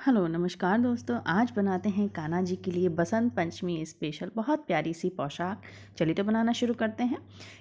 Hello नमस्कार दोस्तों, आज बनाते हैं कान्हा जी के लिए बसंत पंचमी स्पेशल बहुत प्यारी सी पोशाक। चलिए तो बनाना शुरू करते हैं।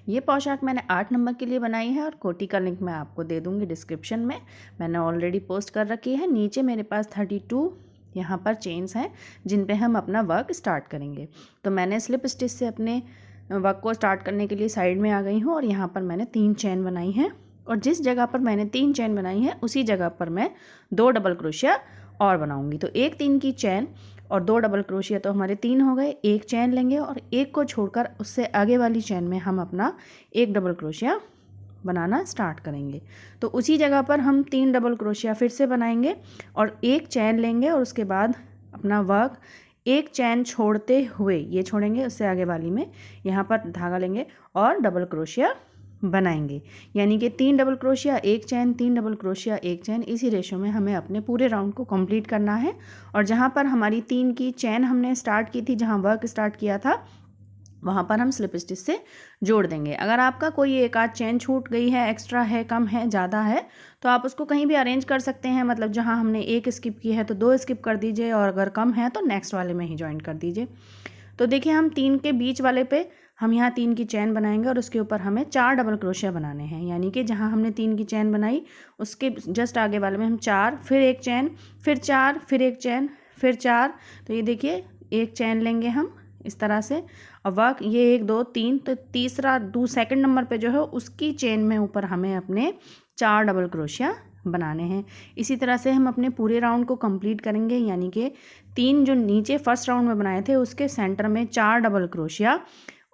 ये पोशाक मैंने 8 नंबर के लिए बनाई है और कोटी का लिंक मैं आपको दे दूंगी डिस्क्रिप्शन में। मैंने ऑलरेडी पोस्ट कर रखी है। नीचे मेरे पास 32 यहाँ पर चेन्स हैं जिन पे हम अपना वर्क स्टार्ट करेंगे। तो मैंने स्लिप स्टिच से अपने वर्क को स्टार्ट करने के लिए साइड में आ गई हूँ और यहाँ पर मैंने 3 चेन बनाई हैं और जिस जगह पर मैंने 3 चेन बनाई है उसी जगह पर मैं 2 डबल क्रोशिया और बनाऊंगी। तो एक 3 की चेन और 2 डबल क्रोशिया तो हमारे 3 हो गए। एक चेन लेंगे और एक को छोड़कर उससे आगे वाली चेन में हम अपना एक डबल क्रोशिया बनाना स्टार्ट करेंगे। तो उसी जगह पर हम 3 डबल क्रोशिया फिर से बनाएंगे और एक चेन लेंगे और उसके बाद अपना वर्क एक चेन छोड़ते हुए ये छोड़ेंगे, उससे आगे वाली में यहाँ पर धागा लेंगे और डबल क्रोशिया बनाएंगे। यानी कि 3 डबल क्रोशिया एक चेन, 3 डबल क्रोशिया एक चेन, इसी रेशो में हमें अपने पूरे राउंड को कंप्लीट करना है। और जहाँ पर हमारी 3 की चेन हमने स्टार्ट की थी, जहाँ वर्क स्टार्ट किया था, वहाँ पर हम स्लिप स्टिच से जोड़ देंगे। अगर आपका कोई एक आध चेन छूट गई है, एक्स्ट्रा है, कम है, ज़्यादा है, तो आप उसको कहीं भी अरेंज कर सकते हैं। मतलब जहाँ हमने एक स्किप की है तो 2 स्किप कर दीजिए और अगर कम है तो नेक्स्ट वाले में ही ज्वाइन कर दीजिए। तो देखिए हम 3 के बीच वाले पे हम यहाँ 3 की चेन बनाएंगे और उसके ऊपर हमें 4 डबल क्रोशिया बनाने हैं। यानी कि जहाँ हमने 3 की चेन बनाई उसके जस्ट आगे वाले में हम 4, फिर एक चेन, फिर 4, फिर एक चेन, फिर 4। तो ये देखिए एक चेन लेंगे हम इस तरह से और वर्क ये 1 2 3, तो तीसरा सेकंड नंबर पे जो है उसकी चेन में ऊपर हमें अपने 4 डबल क्रोशिया बनाने हैं। इसी तरह से हम अपने पूरे राउंड को कंप्लीट करेंगे। यानी कि 3 जो नीचे फर्स्ट राउंड में बनाए थे उसके सेंटर में 4 डबल क्रोशिया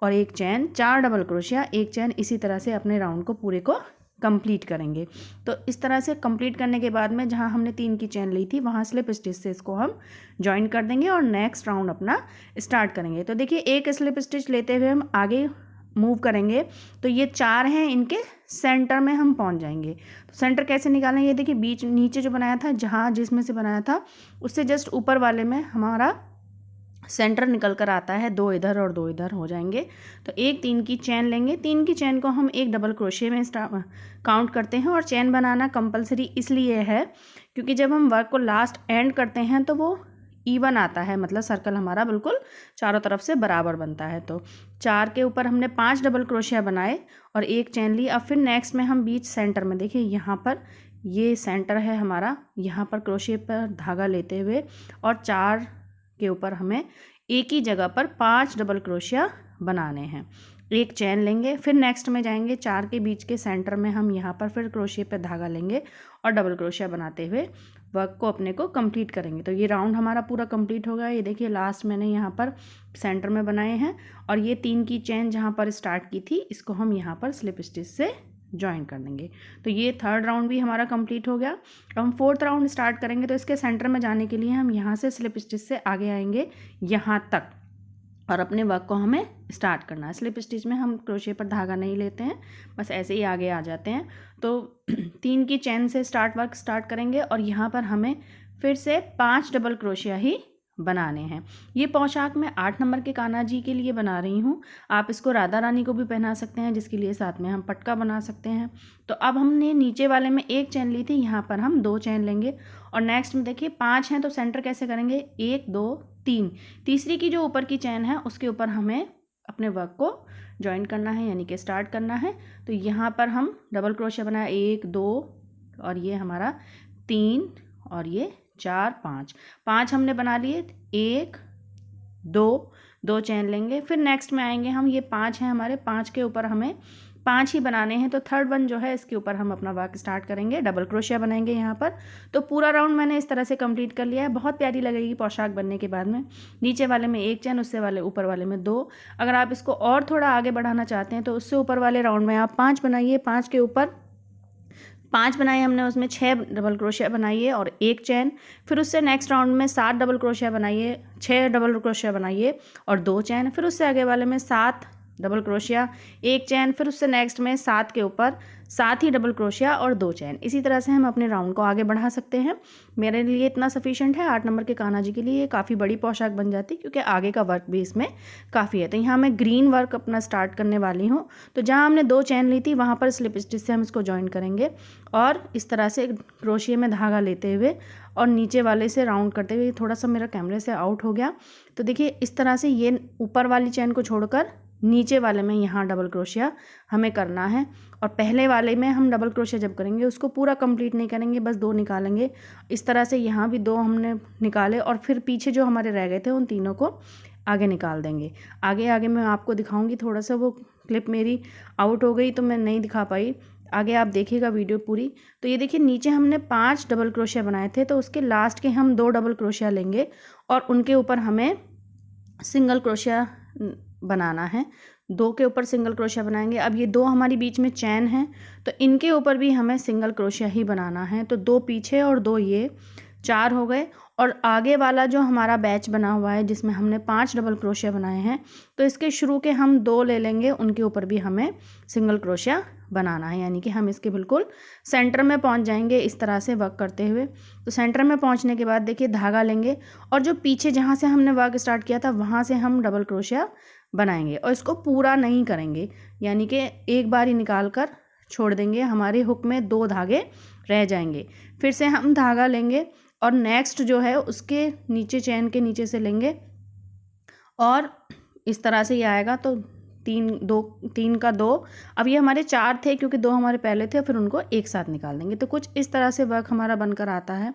और एक चेन, 4 डबल क्रोशिया एक चेन, इसी तरह से अपने राउंड को पूरे को कंप्लीट करेंगे। तो इस तरह से कंप्लीट करने के बाद में जहाँ हमने 3 की चेन ली थी वहाँ स्लिप स्टिच से इसको हम ज्वाइन कर देंगे और नेक्स्ट राउंड अपना स्टार्ट करेंगे। तो देखिए एक स्लिप स्टिच लेते हुए हम आगे मूव करेंगे तो ये 4 हैं, इनके सेंटर में हम पहुंच जाएंगे। तो सेंटर कैसे निकालें, ये देखिए बीच नीचे जो बनाया था, जहाँ जिसमें से बनाया था उससे जस्ट ऊपर वाले में हमारा सेंटर निकल कर आता है। 2 इधर और 2 इधर हो जाएंगे। तो एक 3 की चेन लेंगे, 3 की चेन को हम एक डबल क्रोशिया में काउंट करते हैं। और चेन बनाना कंपलसरी इसलिए है क्योंकि जब हम वर्क को लास्ट एंड करते हैं तो वो इवन आता है, मतलब सर्कल हमारा बिल्कुल चारों तरफ से बराबर बनता है। तो 4 के ऊपर हमने 5 डबल क्रोशिया बनाए और एक चेन ली। अब फिर नेक्स्ट में हम बीच सेंटर में देखिए यहाँ पर ये सेंटर है हमारा, यहाँ पर क्रोशिया पर धागा लेते हुए और 4 के ऊपर हमें एक ही जगह पर 5 डबल क्रोशिया बनाने हैं। एक चेन लेंगे, फिर नेक्स्ट में जाएंगे, 4 के बीच के सेंटर में हम यहाँ पर फिर क्रोशिया पे धागा लेंगे और डबल क्रोशिया बनाते हुए वर्क को अपने को कंप्लीट करेंगे। तो ये राउंड हमारा पूरा कंप्लीट हो गया। ये देखिए लास्ट मैंने यहाँ पर सेंटर में बनाए हैं और ये 3 की चेन जहाँ पर स्टार्ट की थी इसको हम यहाँ पर स्लिप स्टिच से ज्वाइन कर देंगे। तो ये थर्ड राउंड भी हमारा कंप्लीट हो गया। अब हम फोर्थ राउंड स्टार्ट करेंगे। तो इसके सेंटर में जाने के लिए हम यहाँ से स्लिप स्टिच से आगे आएंगे यहाँ तक और अपने वर्क को हमें स्टार्ट करना है। स्लिप स्टिच में हम क्रोशिया पर धागा नहीं लेते हैं, बस ऐसे ही आगे आ जाते हैं। तो 3 की चेन से वर्क स्टार्ट करेंगे और यहाँ पर हमें फिर से 5 डबल क्रोशिया ही बनाने हैं। ये पोशाक मैं 8 नंबर के कान्हा जी के लिए बना रही हूँ। आप इसको राधा रानी को भी पहना सकते हैं, जिसके लिए साथ में हम पटका बना सकते हैं। तो अब हमने नीचे वाले में एक चेन ली थी, यहाँ पर हम 2 चेन लेंगे और नेक्स्ट में देखिए 5 हैं तो सेंटर कैसे करेंगे, 1 2 3, तीसरी की जो ऊपर की चेन है उसके ऊपर हमें अपने वर्क को ज्वाइन करना है, यानी कि स्टार्ट करना है। तो यहाँ पर हम डबल क्रोशिया बनाया 1 2 और ये हमारा 3 और ये 4 5 हमने बना लिए। 1 2 चेन लेंगे, फिर नेक्स्ट में आएंगे हम, ये 5 हैं हमारे, 5 के ऊपर हमें 5 ही बनाने हैं। तो थर्ड वन जो है इसके ऊपर हम अपना वर्क स्टार्ट करेंगे, डबल क्रोशिया बनाएंगे यहाँ पर। तो पूरा राउंड मैंने इस तरह से कंप्लीट कर लिया है। बहुत प्यारी लगेगी पोशाक बनने के बाद में। नीचे वाले में एक चेन, उससे वाले ऊपर वाले में 2। अगर आप इसको और थोड़ा आगे बढ़ाना चाहते हैं तो उससे ऊपर वाले राउंड में आप 5 बनाइए। 5 के ऊपर 5 बनाए हमने, उसमें 6 डबल क्रोशिया बनाइए और एक चेन। फिर उससे नेक्स्ट राउंड में 7 डबल क्रोशिया बनाइए, 6 डबल क्रोशिया बनाइए और 2 चेन। फिर उससे आगे वाले में 7 डबल क्रोशिया, एक चेन। फिर उससे नेक्स्ट में 7 के ऊपर साथ ही डबल क्रोशिया और 2 चैन। इसी तरह से हम अपने राउंड को आगे बढ़ा सकते हैं। मेरे लिए इतना सफिशिएंट है। 8 नंबर के कान्हा जी के लिए ये काफ़ी बड़ी पोशाक बन जाती है, क्योंकि आगे का वर्क भी इसमें काफ़ी है। तो यहाँ मैं ग्रीन वर्क अपना स्टार्ट करने वाली हूँ। तो जहाँ हमने 2 चैन ली थी वहाँ पर स्लिप स्टिच से हम इसको ज्वाइन करेंगे और इस तरह से क्रोशिया में धागा लेते हुए और नीचे वाले से राउंड करते हुए, थोड़ा सा मेरा कैमरे से आउट हो गया। तो देखिए इस तरह से ये ऊपर वाली चैन को छोड़कर नीचे वाले में यहाँ डबल क्रोशिया हमें करना है। और पहले वाले में हम डबल क्रोशिया जब करेंगे उसको पूरा कंप्लीट नहीं करेंगे, बस 2 निकालेंगे। इस तरह से यहाँ भी 2 हमने निकाले और फिर पीछे जो हमारे रह गए थे उन तीनों को आगे निकाल देंगे। आगे आगे मैं आपको दिखाऊंगी। थोड़ा सा वो क्लिप मेरी आउट हो गई तो मैं नहीं दिखा पाई। आगे आप देखिएगा वीडियो पूरी। तो ये देखिए नीचे हमने 5 डबल क्रोशिया बनाए थे, तो उसके लास्ट के हम 2 डबल क्रोशिया लेंगे और उनके ऊपर हमें सिंगल क्रोशिया बनाना है। 2 के ऊपर सिंगल क्रोशिया बनाएंगे। अब ये 2 हमारी बीच में चैन है, तो इनके ऊपर भी हमें सिंगल क्रोशिया ही बनाना है। तो 2 पीछे और 2 ये, 4 हो गए। और आगे वाला जो हमारा बैच बना हुआ है जिसमें हमने 5 डबल क्रोशिया बनाए हैं, तो इसके शुरू के हम 2 ले लेंगे, उनके ऊपर भी हमें सिंगल क्रोशिया बनाना है। यानी कि हम इसके बिल्कुल सेंटर में पहुंच जाएंगे इस तरह से वर्क करते हुए। तो सेंटर में पहुंचने के बाद देखिए धागा लेंगे और जो पीछे जहां से हमने वर्क स्टार्ट किया था वहां से हम डबल क्रोशिया बनाएंगे और इसको पूरा नहीं करेंगे, यानी कि एक बार ही निकाल कर छोड़ देंगे। हमारे हुक में 2 धागे रह जाएंगे। फिर से हम धागा लेंगे और नेक्स्ट जो है उसके नीचे चैन के नीचे से लेंगे और इस तरह से ये आएगा। तो 3 का 2। अब ये हमारे 4 थे क्योंकि 2 हमारे पहले थे, फिर उनको एक साथ निकाल देंगे। तो कुछ इस तरह से वर्क हमारा बनकर आता है।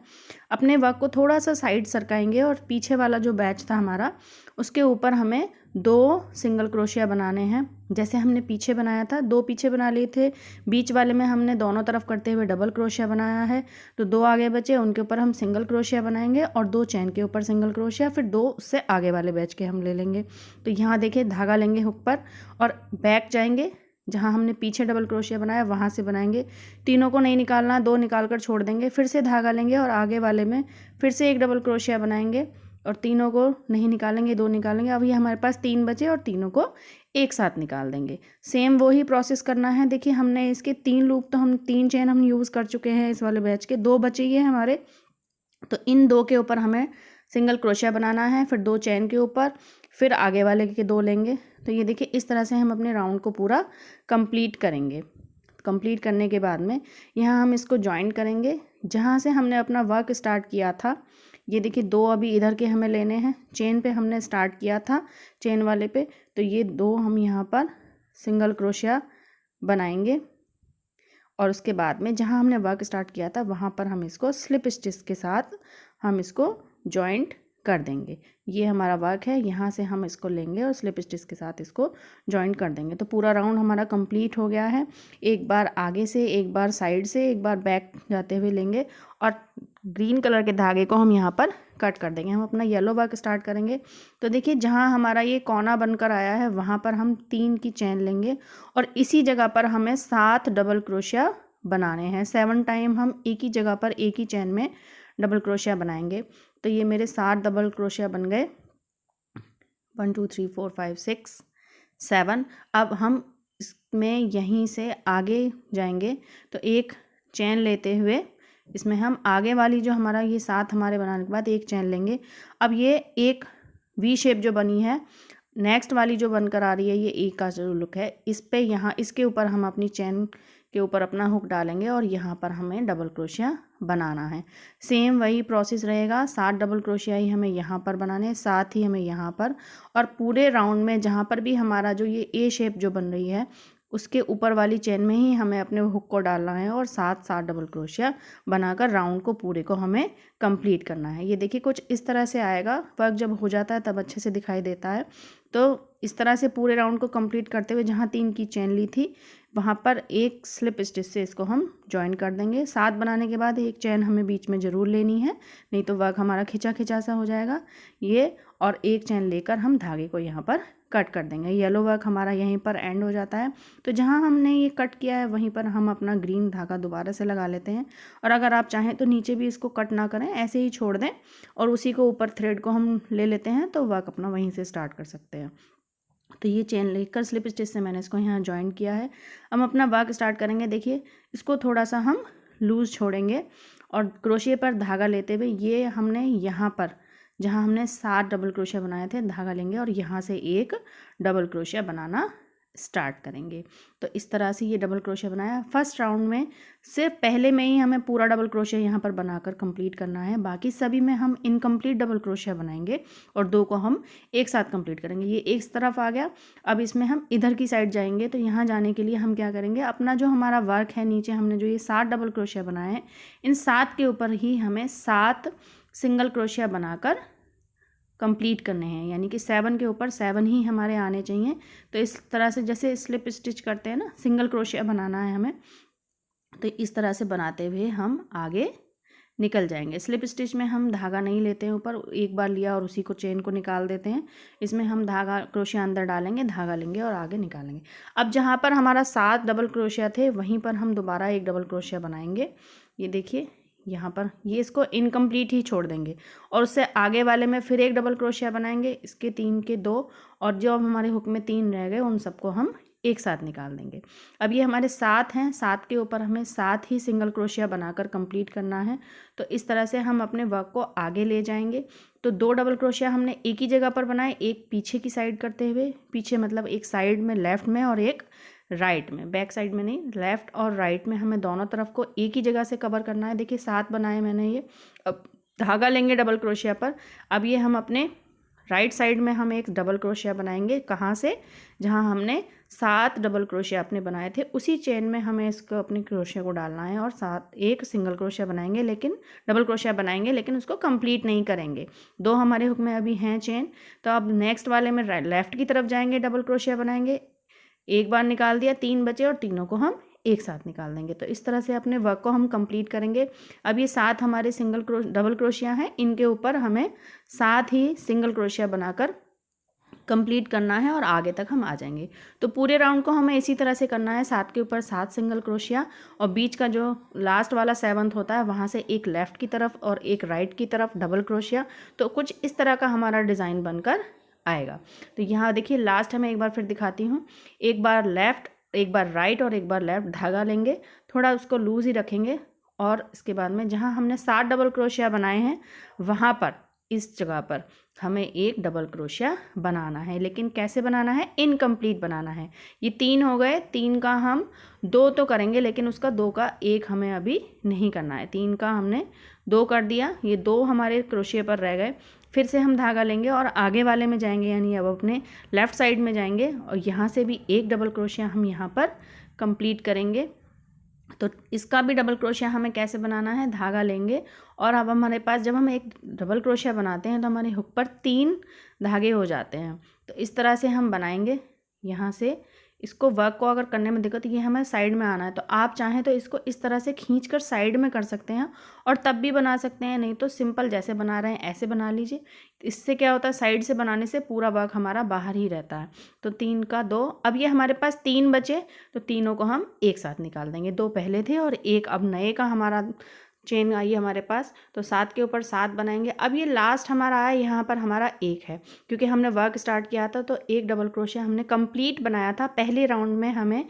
अपने वर्क को थोड़ा सा साइड सरकाएंगे और पीछे वाला जो बैच था हमारा उसके ऊपर हमें 2 सिंगल क्रोशिया बनाने हैं, जैसे हमने पीछे बनाया था। 2 पीछे बना लिए थे, बीच वाले में हमने दोनों तरफ करते हुए डबल क्रोशिया बनाया है। तो 2 आगे बचे, उनके ऊपर हम सिंगल क्रोशिया बनाएंगे और 2 चैन के ऊपर सिंगल क्रोशिया, फिर 2 उससे आगे वाले बैच के हम ले लेंगे। तो यहाँ देखिए धागा लेंगे हुक पर और बैक जाएंगे, जहाँ हमने पीछे डबल क्रोशिया बनाया वहाँ से बनाएंगे। तीनों को नहीं निकालना, 2 निकाल कर छोड़ देंगे। फिर से धागा लेंगे और आगे वाले में फिर से एक डबल क्रोशिया बनाएंगे और तीनों को नहीं निकालेंगे, 2 निकालेंगे। अब ये हमारे पास 3 बचे और तीनों को एक साथ निकाल देंगे। सेम वही प्रोसेस करना है। देखिए हमने इसके 3 लूप, तो हम 3 चेन हम यूज़ कर चुके हैं इस वाले बैच के। 2 बचे ये हमारे, तो इन 2 के ऊपर हमें सिंगल क्रोशिया बनाना है, फिर 2 चैन के ऊपर, फिर आगे वाले के 2 लेंगे। तो ये देखिए इस तरह से हम अपने राउंड को पूरा कंप्लीट करेंगे। कंप्लीट करने के बाद में यहाँ हम इसको ज्वाइन करेंगे जहाँ से हमने अपना वर्क स्टार्ट किया था। ये देखिए 2 अभी इधर के हमें लेने हैं। चेन पे हमने स्टार्ट किया था, चेन वाले पे, तो ये 2 हम यहाँ पर सिंगल क्रोशिया बनाएंगे और उसके बाद में जहाँ हमने वर्क स्टार्ट किया था वहाँ पर हम इसको स्लिप स्टिच के साथ हम इसको जॉइंट कर देंगे। ये हमारा वर्क है, यहाँ से हम इसको लेंगे और स्लिप स्टिच के साथ इसको जॉइंट कर देंगे। तो पूरा राउंड हमारा कंप्लीट हो गया है। एक बार आगे से, एक बार साइड से, एक बार बैक जाते हुए लेंगे और ग्रीन कलर के धागे को हम यहाँ पर कट कर देंगे। हम अपना येलो वर्क स्टार्ट करेंगे। तो देखिए जहाँ हमारा ये कोना बनकर आया है वहाँ पर हम 3 की चैन लेंगे और इसी जगह पर हमें 7 डबल क्रोशिया बनाने हैं। 7 टाइम हम एक ही जगह पर एक ही चैन में डबल क्रोशिया बनाएंगे। तो ये मेरे 7 डबल क्रोशिया बन गए। 1 2 3 4 5 6 7। अब हम इसमें यहीं से आगे जाएंगे, तो एक चैन लेते हुए इसमें हम आगे वाली जो हमारा ये 7 हमारे बनाने के बाद एक चैन लेंगे। अब ये एक वी शेप जो बनी है, नेक्स्ट वाली जो बनकर आ रही है, ये एक का जो लुक है, इस पे यहाँ इसके ऊपर हम अपनी चैन के ऊपर अपना हुक डालेंगे और यहाँ पर हमें डबल क्रोशिया बनाना है। सेम वही प्रोसेस रहेगा। 7 डबल क्रोशिया ही हमें यहाँ पर बनाने हैं, साथ ही हमें यहाँ पर, और पूरे राउंड में जहाँ पर भी हमारा जो ये ए शेप जो बन रही है उसके ऊपर वाली चेन में ही हमें अपने हुक को डालना है और 7 डबल क्रोशिया बनाकर राउंड को पूरे को हमें कंप्लीट करना है। ये देखिए कुछ इस तरह से आएगा। वर्क जब हो जाता है तब अच्छे से दिखाई देता है। तो इस तरह से पूरे राउंड को कंप्लीट करते हुए जहाँ 3 की चेन ली थी वहाँ पर एक स्लिप स्टिच से इसको हम ज्वाइन कर देंगे। 7 बनाने के बाद एक चैन हमें बीच में ज़रूर लेनी है, नहीं तो वर्क हमारा खिंचा खिंचा सा हो जाएगा। ये और एक चैन लेकर हम धागे को यहाँ पर कट कर देंगे। येलो वर्क हमारा यहीं पर एंड हो जाता है। तो जहाँ हमने ये कट किया है वहीं पर हम अपना ग्रीन धागा दोबारा से लगा लेते हैं। और अगर आप चाहें तो नीचे भी इसको कट ना करें, ऐसे ही छोड़ दें और उसी को ऊपर थ्रेड को हम ले लेते हैं, तो वर्क अपना वहीं से स्टार्ट कर सकते हैं। तो ये चेन लेकर स्लिप स्टिच से मैंने इसको यहाँ जॉइन किया है। हम अपना वर्क स्टार्ट करेंगे। देखिए इसको थोड़ा सा हम लूज़ छोड़ेंगे और क्रोशिया पर धागा लेते हुए ये हमने यहाँ पर जहाँ हमने 7 डबल क्रोशिया बनाए थे धागा लेंगे और यहाँ से एक डबल क्रोशिया बनाना स्टार्ट करेंगे। तो इस तरह से ये डबल क्रोशिया बनाया। फर्स्ट राउंड में सिर्फ पहले में ही हमें पूरा डबल क्रोशिया यहाँ पर बनाकर कंप्लीट करना है, बाकी सभी में हम इनकम्प्लीट डबल क्रोशिया बनाएंगे और 2 को हम एक साथ कंप्लीट करेंगे। ये एक तरफ आ गया। अब इसमें हम इधर की साइड जाएंगे। तो यहाँ जाने के लिए हम क्या करेंगे, अपना जो हमारा वर्क है नीचे हमने जो ये 7 डबल क्रोशिया बनाए हैं, इन 7 के ऊपर ही हमें 7 सिंगल क्रोशिया बनाकर कंप्लीट करने हैं, यानी कि 7 के ऊपर 7 ही हमारे आने चाहिए। तो इस तरह से जैसे स्लिप स्टिच करते हैं ना, सिंगल क्रोशिया बनाना है हमें, तो इस तरह से बनाते हुए हम आगे निकल जाएंगे। स्लिप स्टिच में हम धागा नहीं लेते हैं ऊपर, एक बार लिया और उसी को चेन को निकाल देते हैं। इसमें हम धागा क्रोशिया अंदर डालेंगे, धागा लेंगे और आगे निकालेंगे। अब जहाँ पर हमारा 7 डबल क्रोशिया थे वहीं पर हम दोबारा एक डबल क्रोशिया बनाएंगे। ये देखिए यहाँ पर ये इसको इनकम्प्लीट ही छोड़ देंगे और उससे आगे वाले में फिर एक डबल क्रोशिया बनाएंगे, इसके 3 के 2, और जो हमारे हुक में 3 रह गए उन सबको हम एक साथ निकाल देंगे। अब ये हमारे 7 हैं, 7 के ऊपर हमें 7 ही सिंगल क्रोशिया बनाकर कंप्लीट करना है। तो इस तरह से हम अपने वर्क को आगे ले जाएंगे। तो 2 डबल क्रोशिया हमने एक ही जगह पर बनाए, एक पीछे की साइड करते हुए, पीछे मतलब एक साइड में लेफ्ट में और एक राइट में, बैक साइड में नहीं, लेफ्ट और राइट में हमें दोनों तरफ को एक ही जगह से कवर करना है। देखिए 7 बनाए मैंने ये। अब धागा लेंगे डबल क्रोशिया पर। अब ये हम अपने राइट साइड में हम एक डबल क्रोशिया बनाएंगे। कहाँ से? जहाँ हमने 7 डबल क्रोशिया अपने बनाए थे उसी चेन में हमें इसको अपने क्रोशिया को डालना है और 7 एक सिंगल क्रोशिया बनाएंगे, लेकिन डबल क्रोशिया बनाएंगे लेकिन उसको कंप्लीट नहीं करेंगे। 2 हमारे हुक में अभी हैं चेन। तो अब नेक्स्ट वाले में लेफ्ट की तरफ जाएंगे, डबल क्रोशिया बनाएंगे, एक बार निकाल दिया, 3 बचे और तीनों को हम एक साथ निकाल देंगे। तो इस तरह से अपने वर्क को हम कंप्लीट करेंगे। अब ये 7 हमारे डबल क्रोशिया हैं, इनके ऊपर हमें 7 ही सिंगल क्रोशिया बनाकर कंप्लीट करना है और आगे तक हम आ जाएंगे। तो पूरे राउंड को हमें इसी तरह से करना है, 7 के ऊपर 7 सिंगल क्रोशिया और बीच का जो लास्ट वाला 7th होता है वहाँ से एक लेफ़्ट की तरफ और एक राइट की तरफ डबल क्रोशिया। तो कुछ इस तरह का हमारा डिज़ाइन बनकर आएगा। तो यहाँ देखिए लास्ट में एक बार फिर दिखाती हूँ। एक बार लेफ़्ट, एक बार राइट और एक बार लेफ़्ट धागा लेंगे, थोड़ा उसको लूज़ ही रखेंगे और इसके बाद में जहाँ हमने 7 डबल क्रोशिया बनाए हैं वहाँ पर इस जगह पर हमें एक डबल क्रोशिया बनाना है। लेकिन कैसे बनाना है? इनकम्प्लीट बनाना है। ये 3 हो गए, 3 का हम 2 तो करेंगे लेकिन उसका 2 का 1 हमें अभी नहीं करना है। 3 का हमने 2 कर दिया, ये 2 हमारे क्रोशिया पर रह गए। फिर से हम धागा लेंगे और आगे वाले में जाएंगे, यानी अब अपने लेफ़्ट साइड में जाएंगे और यहाँ से भी एक डबल क्रोशिया हम यहाँ पर कंप्लीट करेंगे। तो इसका भी डबल क्रोशिया हमें कैसे बनाना है? धागा लेंगे और अब हमारे पास जब हम एक डबल क्रोशिया बनाते हैं तो हमारे हुक पर 3 धागे हो जाते हैं। तो इस तरह से हम बनाएंगे। यहाँ से इसको वर्क को अगर करने में दिक्कत, ये हमें साइड में आना है, तो आप चाहें तो इसको इस तरह से खींचकर साइड में कर सकते हैं और तब भी बना सकते हैं, नहीं तो सिंपल जैसे बना रहे हैं ऐसे बना लीजिए। इससे क्या होता है, साइड से बनाने से पूरा वर्क हमारा बाहर ही रहता है। तो 3 का 2, अब ये हमारे पास 3 बचे तो तीनों को हम एक साथ निकाल देंगे। 2 पहले थे और एक अब नए का हमारा चेन आई हमारे पास। तो 7 के ऊपर 7 बनाएंगे। अब ये लास्ट हमारा आया, यहाँ पर हमारा 1 है क्योंकि हमने वर्क स्टार्ट किया था तो एक डबल क्रोशिया हमने कंप्लीट बनाया था। पहले राउंड में हमें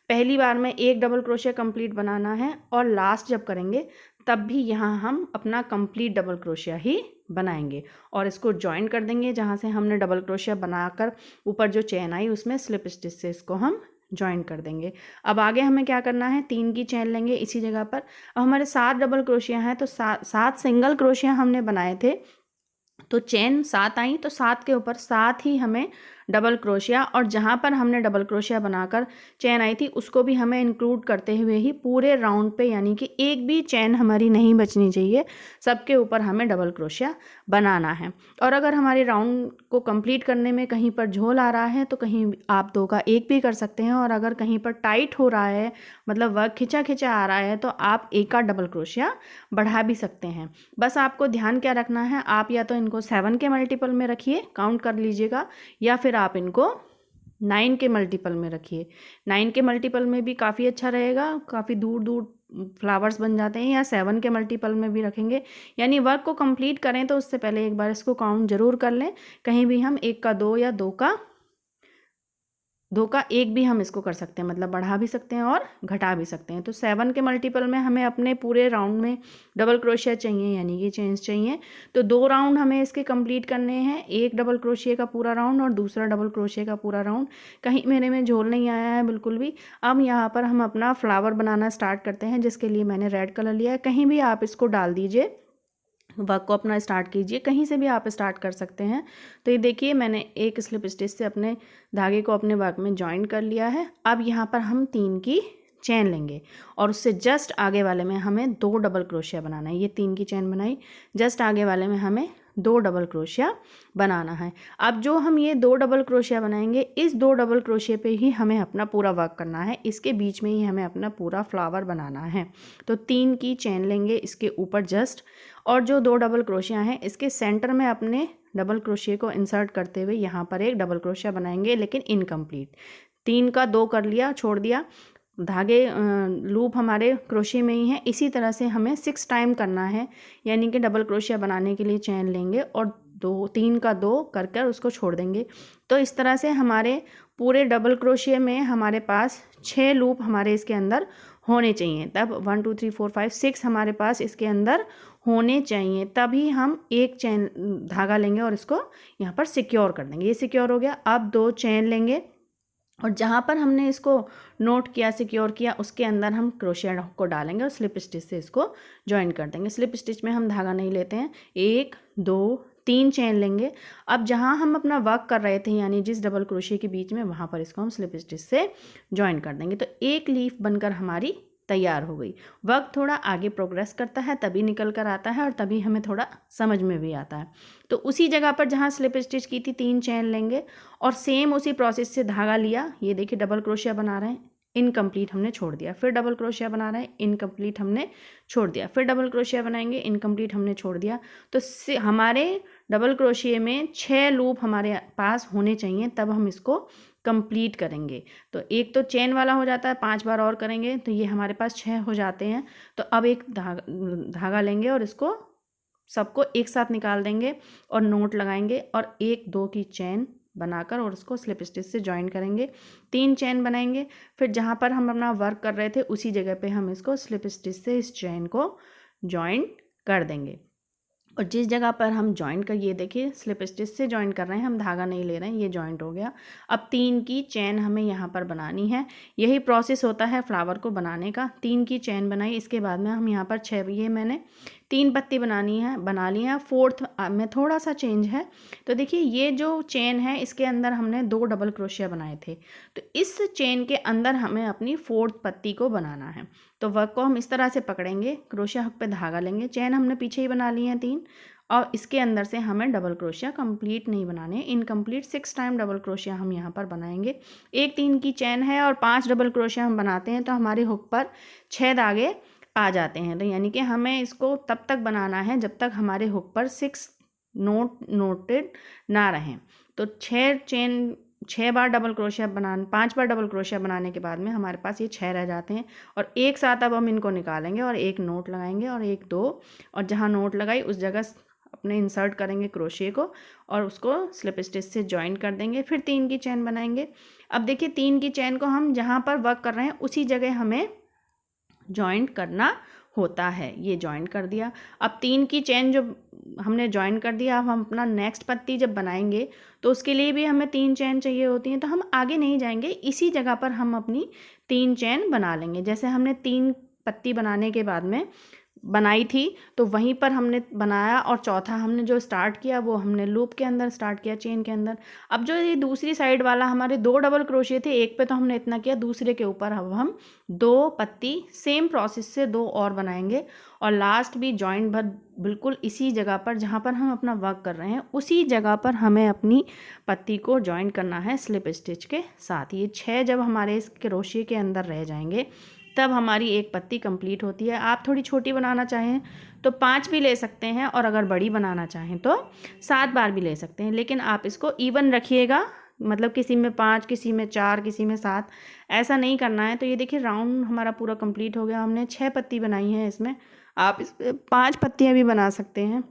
पहली बार में एक डबल क्रोशिया कंप्लीट बनाना है और लास्ट जब करेंगे तब भी यहाँ हम अपना कंप्लीट डबल क्रोशिया ही बनाएंगे और इसको ज्वाइन कर देंगे। जहाँ से हमने डबल क्रोशिया बनाकर ऊपर जो चेन आई उसमें स्लिप स्टिच से इसको हम ज्वाइन कर देंगे। अब आगे हमें क्या करना है, 3 की चेन लेंगे इसी जगह पर। अब हमारे 7 डबल क्रोशिया हैं तो 7 सिंगल क्रोशिया हमने बनाए थे, तो चेन 7 आई तो 7 के ऊपर 7 ही हमें डबल क्रोशिया, और जहाँ पर हमने डबल क्रोशिया बनाकर चेन आई थी उसको भी हमें इंक्लूड करते हुए ही पूरे राउंड पे, यानी कि एक भी चेन हमारी नहीं बचनी चाहिए, सबके ऊपर हमें डबल क्रोशिया बनाना है। और अगर हमारे राउंड को कंप्लीट करने में कहीं पर झोल आ रहा है तो कहीं आप 2 का 1 भी कर सकते हैं, और अगर कहीं पर टाइट हो रहा है, मतलब वर्क खिंचा खिंचा आ रहा है, तो आप 1 का डबल क्रोशिया बढ़ा भी सकते हैं। बस आपको ध्यान क्या रखना है, आप या तो इनको 7 के मल्टीपल में रखिए, काउंट कर लीजिएगा, या फिर आप इनको 9 के मल्टीपल में रखिए। 9 के मल्टीपल में भी काफ़ी अच्छा रहेगा, काफ़ी दूर दूर फ्लावर्स बन जाते हैं। या 7 के मल्टीपल में भी रखेंगे, यानी वर्क को कंप्लीट करें तो उससे पहले एक बार इसको काउंट ज़रूर कर लें, कहीं भी हम 1 का 2 या 2 का 2 का 1 भी हम इसको कर सकते हैं, मतलब बढ़ा भी सकते हैं और घटा भी सकते हैं। तो 7 के मल्टीपल में हमें अपने पूरे राउंड में डबल क्रोशिया चाहिए, यानी कि चेन्स चाहिए। तो 2 राउंड हमें इसके कंप्लीट करने हैं, एक डबल क्रोशिया का पूरा राउंड और दूसरा डबल क्रोशिया का पूरा राउंड। कहीं मेरे में झोल नहीं आया है बिल्कुल भी। अब यहाँ पर हम अपना फ्लावर बनाना स्टार्ट करते हैं, जिसके लिए मैंने रेड कलर लिया है। कहीं भी आप इसको डाल दीजिए, वर्क को अपना स्टार्ट कीजिए, कहीं से भी आप स्टार्ट कर सकते हैं। तो ये देखिए मैंने एक स्लिप स्टिच से अपने धागे को अपने वर्क में जॉइन कर लिया है। अब यहाँ पर हम 3 की चेन लेंगे और उससे जस्ट आगे वाले में हमें 2 डबल क्रोशिया बनाना है। ये 3 की चेन बनाई, जस्ट आगे वाले में हमें 2 डबल क्रोशिया बनाना है। अब जो हम ये 2 डबल क्रोशिया बनाएंगे, इस 2 डबल क्रोशिया पे ही हमें अपना पूरा वर्क करना है, इसके बीच में ही हमें अपना पूरा फ्लावर बनाना है। तो 3 की चेन लेंगे इसके ऊपर जस्ट, और जो 2 डबल क्रोशिया हैं इसके सेंटर में अपने डबल क्रोशिया को इंसर्ट करते हुए यहाँ पर एक डबल क्रोशिया बनाएंगे, लेकिन इनकम्प्लीट। 3 का 2 कर लिया, छोड़ दिया, धागे लूप हमारे क्रोशिया में ही है। इसी तरह से हमें 6 टाइम करना है, यानी कि डबल क्रोशिया बनाने के लिए चेन लेंगे और 3 का 2 कर कर उसको छोड़ देंगे। तो इस तरह से हमारे पूरे डबल क्रोशिया में हमारे पास 6 लूप हमारे इसके अंदर होने चाहिए। तब 1 2 3 4 5 6 हमारे पास इसके अंदर होने चाहिए, तभी हम एक चेन धागा लेंगे और इसको यहाँ पर सिक्योर कर देंगे। ये सिक्योर हो गया। अब 2 चेन लेंगे और जहाँ पर हमने इसको नोट किया, सिक्योर किया, उसके अंदर हम क्रोशिया को डालेंगे और स्लिप स्टिच से इसको जॉइन कर देंगे। स्लिप स्टिच में हम धागा नहीं लेते हैं। 1 2 3 चेन लेंगे। अब जहाँ हम अपना वर्क कर रहे थे, यानी जिस डबल क्रोशिया के बीच में, वहाँ पर इसको हम स्लिप स्टिच से जॉइन कर देंगे। तो एक लीफ बनकर हमारी तैयार हो गई। वर्क थोड़ा आगे प्रोग्रेस करता है, तभी निकल कर आता है और तभी हमें थोड़ा समझ में भी आता है। तो उसी जगह पर जहाँ स्लिप स्टिच की थी 3 चेन लेंगे और सेम उसी प्रोसेस से धागा लिया। ये देखिए डबल क्रोशिया बना रहे हैं, इनकम्प्लीट हमने छोड़ दिया। फिर डबल क्रोशिया बना रहे हैं, इनकम्प्लीट हमने छोड़ दिया। फिर डबल क्रोशिया बनाएंगे, इनकम्प्लीट हमने छोड़ दिया। तो हमारे डबल क्रोशिया में 6 लूप हमारे पास होने चाहिए, तब हम इसको कंप्लीट करेंगे। तो एक तो चेन वाला हो जाता है, 5 बार और करेंगे तो ये हमारे पास 6 हो जाते हैं। तो अब एक धागा लेंगे और इसको सबको एक साथ निकाल देंगे और नोट लगाएंगे और 1 2 की चेन बनाकर और उसको स्लिप स्टिच से जॉइन करेंगे। 3 चेन बनाएंगे। फिर जहाँ पर हम अपना वर्क कर रहे थे उसी जगह पे हम इसको स्लिप स्टिच से इस चेन को जॉइन कर देंगे। और जिस जगह पर हम जॉइन कर, ये देखिए स्लिप स्टिच से जॉइन कर रहे हैं, हम धागा नहीं ले रहे हैं, ये जॉइंट हो गया। अब 3 की चेन हमें यहाँ पर बनानी है। यही प्रोसेस होता है फ्लावर को बनाने का। 3 की चेन बनाई, इसके बाद में हम यहाँ पर 6, ये मैंने 3 पत्ती बना ली है। 4th में थोड़ा सा चेंज है। तो देखिए ये जो चेन है इसके अंदर हमने 2 डबल क्रोशिया बनाए थे, तो इस चेन के अंदर हमें अपनी 4th पत्ती को बनाना है। तो वर्क को हम इस तरह से पकड़ेंगे, क्रोशिया हुक पे धागा लेंगे, चेन हमने पीछे ही बना ली है 3, और इसके अंदर से हमें डबल क्रोशिया कंप्लीट नहीं बनाने, इनकम्प्लीट 6 टाइम डबल क्रोशिया हम यहाँ पर बनाएंगे। एक 3 की चेन है और 5 डबल क्रोशिया हम बनाते हैं, तो हमारे हुक पर 6 धागे आ जाते हैं। तो यानी कि हमें इसको तब तक बनाना है जब तक हमारे हुक पर 6 नोटेड ना रहें। तो 6 बार डबल क्रोशिया 5 बार डबल क्रोशिया बनाने के बाद में हमारे पास ये 6 रह जाते हैं। और एक साथ अब हम इनको निकालेंगे और एक नोट लगाएंगे और 1 2, और जहाँ नोट लगाई उस जगह अपने इंसर्ट करेंगे क्रोशिया को और उसको स्लिप स्टिच से जॉइन कर देंगे। फिर 3 की चेन बनाएंगे। अब देखिए 3 की चेन को हम जहाँ पर वर्क कर रहे हैं उसी जगह हमें जॉइंट करना होता है। ये जॉइन कर दिया। अब 3 की चेन जो हमने जॉइन कर दिया, अब हम अपना नेक्स्ट पत्ती जब बनाएंगे तो उसके लिए भी हमें 3 चेन चाहिए होती हैं। तो हम आगे नहीं जाएंगे, इसी जगह पर हम अपनी 3 चेन बना लेंगे। जैसे हमने 3 पत्ती बनाने के बाद में बनाई थी तो वहीं पर हमने बनाया, और चौथा हमने जो स्टार्ट किया वो हमने लूप के अंदर स्टार्ट किया, चेन के अंदर। अब जो ये दूसरी साइड वाला हमारे 2 डबल क्रोशिया थे, एक पे तो हमने इतना किया, दूसरे के ऊपर अब हम 2 पत्ती सेम प्रोसेस से 2 और बनाएंगे और लास्ट भी जॉइंट भर बिल्कुल इसी जगह पर जहाँ पर हम अपना वर्क कर रहे हैं उसी जगह पर हमें अपनी पत्ती को जॉइन करना है स्लिप स्टिच के साथ। ये 6 जब हमारे इस क्रोशिया के अंदर रह जाएंगे तब हमारी एक पत्ती कंप्लीट होती है। आप थोड़ी छोटी बनाना चाहें तो 5 भी ले सकते हैं, और अगर बड़ी बनाना चाहें तो 7 बार भी ले सकते हैं, लेकिन आप इसको इवन रखिएगा, मतलब किसी में 5, किसी में 4, किसी में 7, ऐसा नहीं करना है। तो ये देखिए राउंड हमारा पूरा कंप्लीट हो गया। हमने 6 पत्ती बनाई है इसमें, आप इस 5 पत्तियाँ भी बना सकते हैं।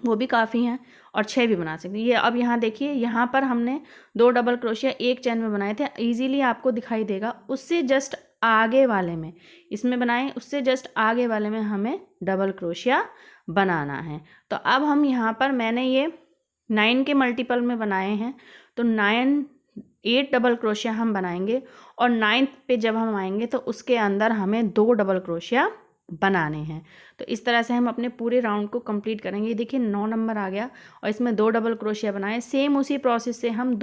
वो भी काफ़ी हैं, और 6 भी बना सकते हैं। ये अब यहाँ देखिए, यहाँ पर हमने 2 डबल क्रोशिया एक चेन में बनाए थे, इजीली आपको दिखाई देगा। उससे जस्ट आगे वाले में इसमें बनाए, उससे जस्ट आगे वाले में हमें डबल क्रोशिया बनाना है। तो अब हम यहाँ पर, मैंने ये 9 के मल्टीपल में बनाए हैं, तो 8 डबल क्रोशिया हम बनाएंगे, और 9th पे जब हम आएंगे तो उसके अंदर हमें 2 डबल क्रोशिया बनाने हैं। तो इस तरह से हम अपने पूरे राउंड को कंप्लीट करेंगे। ये देखिए 9 नंबर आ गया, और इसमें 2 डबल क्रोशिया बनाए। सेम उसी प्रोसेस से हम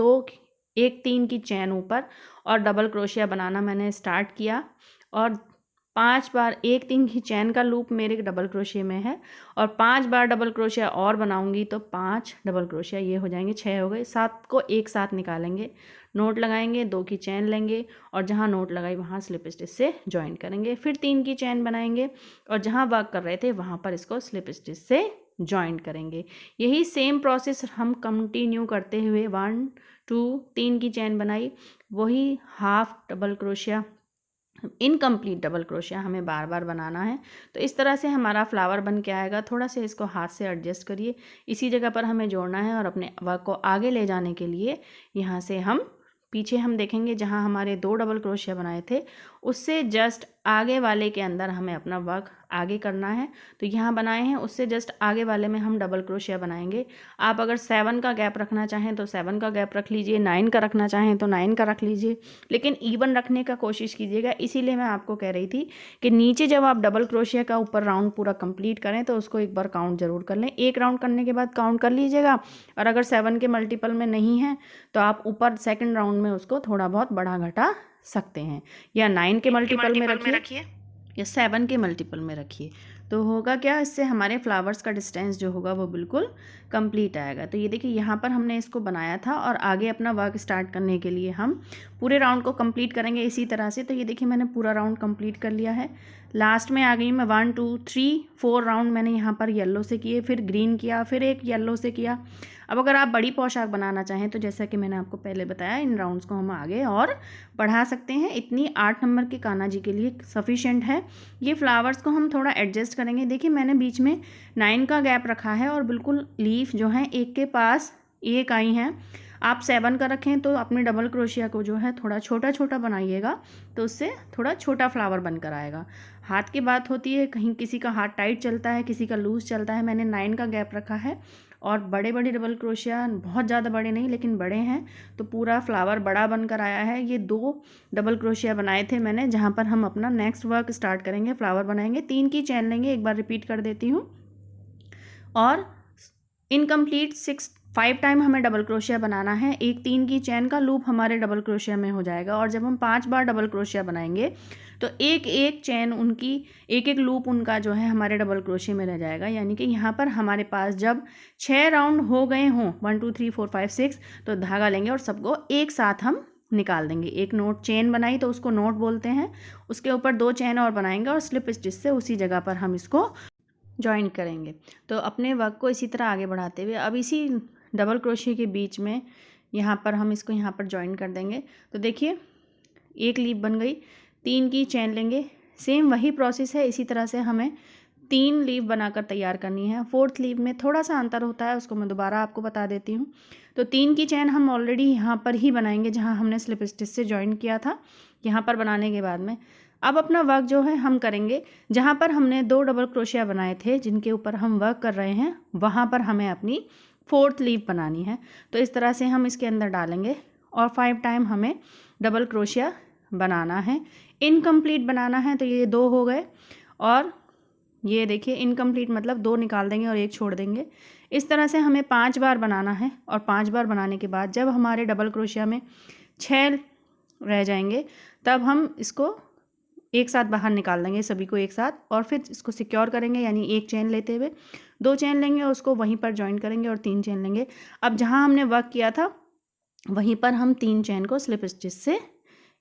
1 3 की चेन ऊपर और डबल क्रोशिया बनाना मैंने स्टार्ट किया, और 5 बार 1 3 की चेन का लूप मेरे डबल क्रोशिया में है, और 5 बार डबल क्रोशिया और बनाऊंगी तो 5 डबल क्रोशिया ये हो जाएंगे, 6 हो गए। 7 को एक साथ निकालेंगे, नोट लगाएंगे, 2 की चेन लेंगे, और जहाँ नोट लगाई वहाँ स्लिप स्टिच से ज्वाइन करेंगे। फिर 3 की चेन बनाएंगे, और जहाँ वर्क कर रहे थे वहाँ पर इसको स्लिप स्टिच से ज्वाइन करेंगे। यही सेम प्रोसेस हम कंटिन्यू करते हुए 1 2 3 की चेन बनाई, वही half double crochet, incomplete double crochet हमें बार बार बनाना है। तो इस तरह से हमारा फ्लावर बन के आएगा। थोड़ा से इसको हाथ से एडजस्ट करिए, इसी जगह पर हमें जोड़ना है, और अपने वर्क को आगे ले जाने के लिए यहाँ से हम पीछे हम देखेंगे जहाँ हमारे 2 डबल क्रोशिया बनाए थे, उससे जस्ट आगे वाले के अंदर हमें अपना वर्क आगे करना है। तो यहाँ बनाए हैं, उससे जस्ट आगे वाले में हम डबल क्रोशिया बनाएंगे। आप अगर 7 का गैप रखना चाहें तो 7 का गैप रख लीजिए, 9 का रखना चाहें तो 9 का रख लीजिए, लेकिन इवन रखने का कोशिश कीजिएगा। इसीलिए मैं आपको कह रही थी कि नीचे जब आप डबल क्रोशिया का ऊपर राउंड पूरा कंप्लीट करें तो उसको एक बार काउंट जरूर कर लें। एक राउंड करने के बाद काउंट कर लीजिएगा, और अगर 7 के मल्टीपल में नहीं है तो आप ऊपर सेकेंड राउंड में उसको थोड़ा बहुत बढ़ा घटा सकते हैं, या 9 के मल्टीपल में रखिए या 7 के मल्टीपल में रखिए। तो होगा क्या, इससे हमारे फ्लावर्स का डिस्टेंस जो होगा वो बिल्कुल कंप्लीट आएगा। तो ये देखिए यहाँ पर हमने इसको बनाया था, और आगे अपना वर्क स्टार्ट करने के लिए हम पूरे राउंड को कंप्लीट करेंगे इसी तरह से। तो ये देखिए मैंने पूरा राउंड कंप्लीट कर लिया है। लास्ट में आ गई मैं 1 2 3 4 राउंड मैंने यहाँ पर येलो से किए, फिर ग्रीन किया, फिर एक येलो से किया। अब अगर आप बड़ी पोशाक बनाना चाहें तो जैसा कि मैंने आपको पहले बताया, इन राउंड्स को हम आगे और बढ़ा सकते हैं। इतनी 8 नंबर के कान्हा जी के लिए सफिशिएंट है। ये फ्लावर्स को हम थोड़ा एडजस्ट करेंगे। देखिए मैंने बीच में 9 का गैप रखा है, और बिल्कुल लीफ जो है एक के पास एक आई हैं। आप 7 का रखें तो अपने डबल क्रोशिया को जो है थोड़ा छोटा छोटा बनाइएगा, तो उससे थोड़ा छोटा फ्लावर बनकर आएगा। हाथ की बात होती है, कहीं किसी का हाथ टाइट चलता है, किसी का लूज चलता है। मैंने 9 का गैप रखा है, और बड़े बड़े डबल क्रोशिया, बहुत ज़्यादा बड़े नहीं लेकिन बड़े हैं, तो पूरा फ्लावर बड़ा बनकर आया है। ये 2 डबल क्रोशिया बनाए थे मैंने, जहाँ पर हम अपना नेक्स्ट वर्क स्टार्ट करेंगे, फ्लावर बनाएंगे। 3 की चेन लेंगे, एक बार रिपीट कर देती हूँ, और इनकम्प्लीट 5 टाइम हमें डबल क्रोशिया बनाना है। एक 3 की चेन का लूप हमारे डबल क्रोशिया में हो जाएगा, और जब हम 5 बार डबल क्रोशिया बनाएंगे तो एक एक चेन उनकी, एक एक लूप उनका जो है हमारे डबल क्रोशिया में रह जाएगा। यानी कि यहाँ पर हमारे पास जब 6 राउंड हो गए हों, 1 2 3 4 5 6, तो धागा लेंगे और सबको एक साथ हम निकाल देंगे। एक नोट चेन बनाई तो उसको नोट बोलते हैं, उसके ऊपर 2 चेन और बनाएंगे, और स्लिप स्टिच से उसी जगह पर हम इसको ज्वाइन करेंगे। तो अपने वर्क को इसी तरह आगे बढ़ाते हुए अब इसी डबल क्रोशिया के बीच में यहाँ पर हम इसको यहाँ पर ज्वाइन कर देंगे। तो देखिए एक लीफ बन गई, 3 की चेन लेंगे, सेम वही प्रोसेस है। इसी तरह से हमें 3 लीफ बनाकर तैयार करनी है। 4th लीफ में थोड़ा सा अंतर होता है, उसको मैं दोबारा आपको बता देती हूँ। तो 3 की चेन हम ऑलरेडी यहाँ पर ही बनाएंगे जहाँ हमने स्लिप स्टिच से ज्वाइन किया था। यहाँ पर बनाने के बाद में अब अपना वर्क जो है हम करेंगे, जहाँ पर हमने 2 डबल क्रोशिया बनाए थे जिनके ऊपर हम वर्क कर रहे हैं, वहाँ पर हमें अपनी 4th लीफ बनानी है। तो इस तरह से हम इसके अंदर डालेंगे, और 5 टाइम हमें डबल क्रोशिया बनाना है। इनकम्प्लीट बनाना है, तो ये 2 हो गए, और ये देखिए इनकम्प्लीट मतलब 2 निकाल देंगे और 1 छोड़ देंगे। इस तरह से हमें 5 बार बनाना है, और 5 बार बनाने के बाद जब हमारे डबल क्रोशिया में 6 रह जाएंगे, तब हम इसको एक साथ बाहर निकाल देंगे, सभी को एक साथ, और फिर इसको सिक्योर करेंगे। यानी एक चेन लेते हुए 2 चेन लेंगे और उसको वहीं पर ज्वाइन करेंगे, और 3 चेन लेंगे। अब जहाँ हमने वर्क किया था वहीं पर हम 3 चेन को स्लिप स्टिच से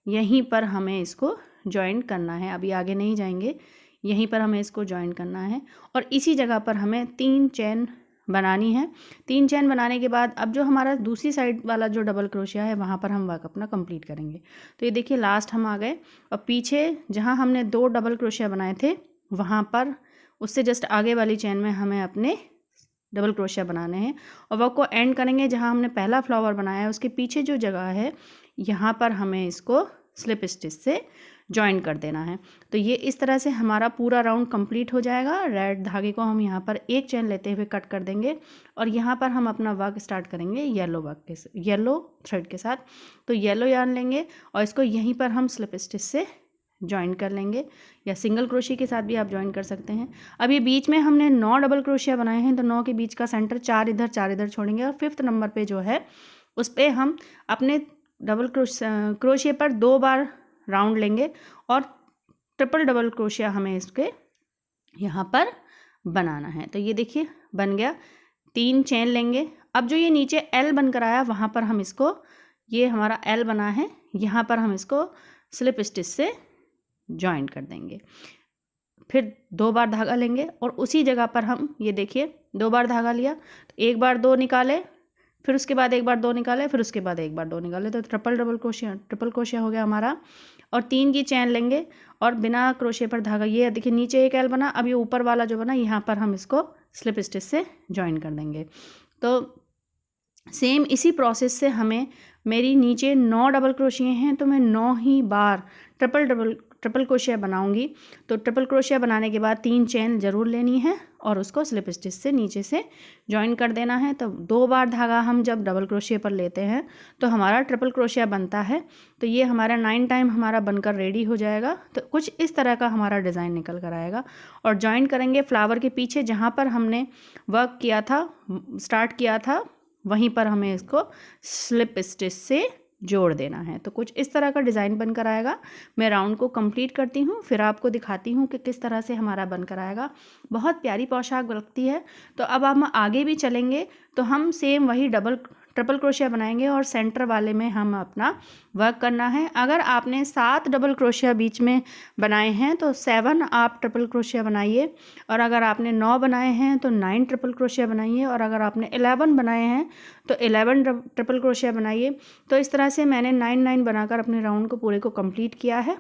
यहीं पर हमें इसको ज्वाइन करना है। अभी आगे नहीं जाएंगे, यहीं पर हमें इसको ज्वाइन करना है, और इसी जगह पर हमें 3 चेन बनानी है। 3 चेन बनाने के बाद अब जो हमारा दूसरी साइड वाला जो डबल क्रोशिया है वहाँ पर हम वर्क अपना कंप्लीट करेंगे। तो ये देखिए लास्ट हम आ गए, और पीछे जहाँ हमने 2 डबल क्रोशिया बनाए थे वहाँ पर उससे जस्ट आगे वाली चेन में हमें अपने डबल क्रोशिया बनाने हैं और वर्क को एंड करेंगे जहाँ हमने पहला फ्लावर बनाया है उसके पीछे जो जगह है यहाँ पर हमें इसको स्लिप स्टिच से जॉइन कर देना है। तो ये इस तरह से हमारा पूरा राउंड कंप्लीट हो जाएगा। रेड धागे को हम यहाँ पर एक चेन लेते हुए कट कर देंगे और यहाँ पर हम अपना वर्क स्टार्ट करेंगे येलो थ्रेड के साथ। तो येलो यार्न लेंगे और इसको यहीं पर हम स्लिप स्टिच से जॉइन कर लेंगे या सिंगल क्रोशिया के साथ भी आप जॉइन कर सकते हैं। अब ये बीच में हमने 9 डबल क्रोशिया बनाए हैं तो 9 के बीच का सेंटर 4 इधर छोड़ेंगे और 5th नंबर पे जो है उस पर हम अपने डबल क्रोशिया पर 2 बार राउंड लेंगे और ट्रिपल डबल क्रोशिया हमें इसके यहाँ पर बनाना है। तो ये देखिए बन गया। 3 चेन लेंगे। अब जो ये नीचे एल बनकर आया वहाँ पर हम इसको, ये हमारा एल बना है, यहाँ पर हम इसको स्लिप स्टिच से जॉइन कर देंगे। फिर 2 बार धागा लेंगे और उसी जगह पर हम ये देखिए 2 बार धागा लिया तो 1 बार 2 निकाले, फिर उसके बाद 1 बार 2 निकाले, फिर उसके बाद 1 बार 2 निकाले, तो ट्रिपल क्रोशिया हो गया हमारा। और 3 की चेन लेंगे और बिना क्रोशिया पर धागा, ये देखिए नीचे एक एल बना, अब ये ऊपर वाला जो बना यहाँ पर हम इसको स्लिप स्टिच से जॉइन कर देंगे। तो सेम इसी प्रोसेस से हमें, मेरी नीचे 9 डबल क्रोशिया हैं तो मैं 9 ही बार ट्रिपल क्रोशिया बनाऊंगी। तो ट्रिपल क्रोशिया बनाने के बाद 3 चेन ज़रूर लेनी है और उसको स्लिप स्टिच से नीचे से जॉइन कर देना है। तो 2 बार धागा हम जब डबल क्रोशिया पर लेते हैं तो हमारा ट्रिपल क्रोशिया बनता है। तो ये हमारा 9 टाइम हमारा बनकर रेडी हो जाएगा। तो कुछ इस तरह का हमारा डिज़ाइन निकल कर आएगा और जॉइन करेंगे फ्लावर के पीछे जहाँ पर हमने वर्क किया था, स्टार्ट किया था, वहीं पर हमें इसको स्लिप स्टिच से जोड़ देना है। तो कुछ इस तरह का डिज़ाइन बनकर आएगा। मैं राउंड को कंप्लीट करती हूँ फिर आपको दिखाती हूँ कि किस तरह से हमारा बनकर आएगा। बहुत प्यारी पोशाक लगती है। तो अब हम आगे भी चलेंगे तो हम सेम वही ट्रिपल क्रोशिया बनाएंगे और सेंटर वाले में हम अपना वर्क करना है। अगर आपने 7 डबल क्रोशिया बीच में बनाए हैं तो 7 आप ट्रिपल क्रोशिया बनाइए और अगर आपने 9 बनाए हैं तो 9 ट्रिपल क्रोशिया बनाइए और अगर आपने 11 बनाए हैं तो 11 ट्रिपल क्रोशिया बनाइए। तो इस तरह से मैंने 9 बनाकर अपने राउंड को पूरे को कंप्लीट किया है।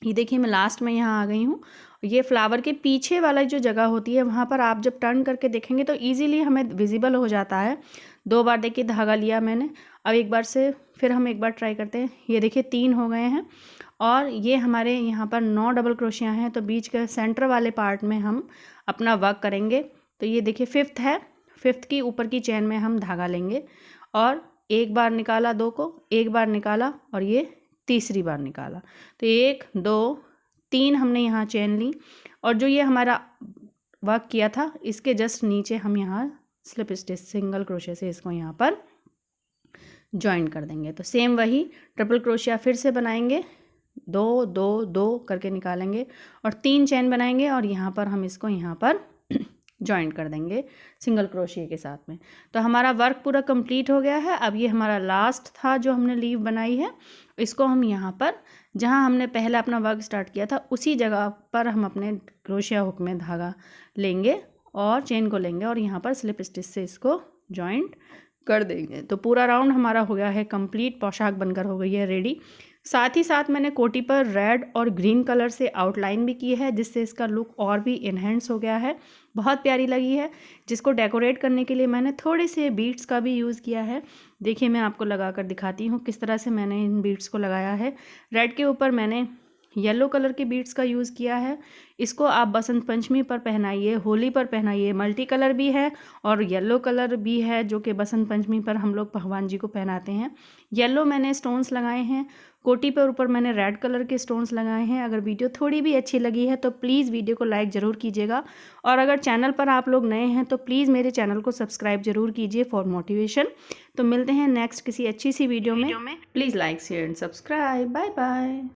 ये देखिए मैं लास्ट में यहाँ आ गई हूँ। ये फ्लावर के पीछे वाला जो जगह होती है वहाँ पर आप जब टर्न करके देखेंगे तो ईजिली हमें विजिबल हो जाता है। 2 बार देखिए धागा लिया मैंने। अब एक बार से फिर हम एक बार ट्राई करते हैं। ये देखिए 3 हो गए हैं और ये हमारे यहाँ पर 9 डबल क्रोशिया हैं। तो बीच के सेंटर वाले पार्ट में हम अपना वर्क करेंगे। तो ये देखिए 5th है, 5th की ऊपर की चेन में हम धागा लेंगे और 1 बार निकाला 2 को, 1 बार निकाला और ये तीसरी बार निकाला। तो 1 2 3 हमने यहाँ चेन ली और जो ये हमारा वर्क किया था इसके जस्ट नीचे हम यहाँ स्लिप स्टिच सिंगल क्रोशिया से इसको यहाँ पर जॉइन कर देंगे। तो सेम वही ट्रिपल क्रोशिया फिर से बनाएंगे, 2 2 2 करके निकालेंगे और 3 चेन बनाएंगे और यहाँ पर हम इसको यहाँ पर जॉइन कर देंगे सिंगल क्रोशिया के साथ में। तो हमारा वर्क पूरा कंप्लीट हो गया है। अब ये हमारा लास्ट था जो हमने लीव बनाई है, इसको हम यहाँ पर जहाँ हमने पहले अपना वर्क स्टार्ट किया था उसी जगह पर हम अपने क्रोशिया हुक में धागा लेंगे और चेन को लेंगे और यहाँ पर स्लिप स्टिच से इसको जॉइंट कर देंगे। तो पूरा राउंड हमारा हो गया है कंप्लीट, पोशाक बनकर हो गई है रेडी। साथ ही साथ मैंने कोटी पर रेड और ग्रीन कलर से आउटलाइन भी की है जिससे इसका लुक और भी इन्हेंस हो गया है, बहुत प्यारी लगी है। जिसको डेकोरेट करने के लिए मैंने थोड़े से बीड्स का भी यूज़ किया है। देखिए मैं आपको लगा कर दिखाती हूँ किस तरह से मैंने इन बीड्स को लगाया है। रेड के ऊपर मैंने येलो कलर के बीड्स का यूज़ किया है। इसको आप बसंत पंचमी पर पहनाइए, होली पर पहनाइए। मल्टी कलर भी है और येलो कलर भी है जो कि बसंत पंचमी पर हम लोग भगवान जी को पहनाते हैं। येलो मैंने स्टोन्स लगाए हैं, कोटी पर ऊपर मैंने रेड कलर के स्टोन्स लगाए हैं। अगर वीडियो थोड़ी भी अच्छी लगी है तो प्लीज़ वीडियो को लाइक ज़रूर कीजिएगा और अगर चैनल पर आप लोग नए हैं तो प्लीज़ मेरे चैनल को सब्सक्राइब ज़रूर कीजिए फॉर मोटिवेशन। तो मिलते हैं नेक्स्ट किसी अच्छी सी वीडियो में। Please like share and subscribe. Bye bye.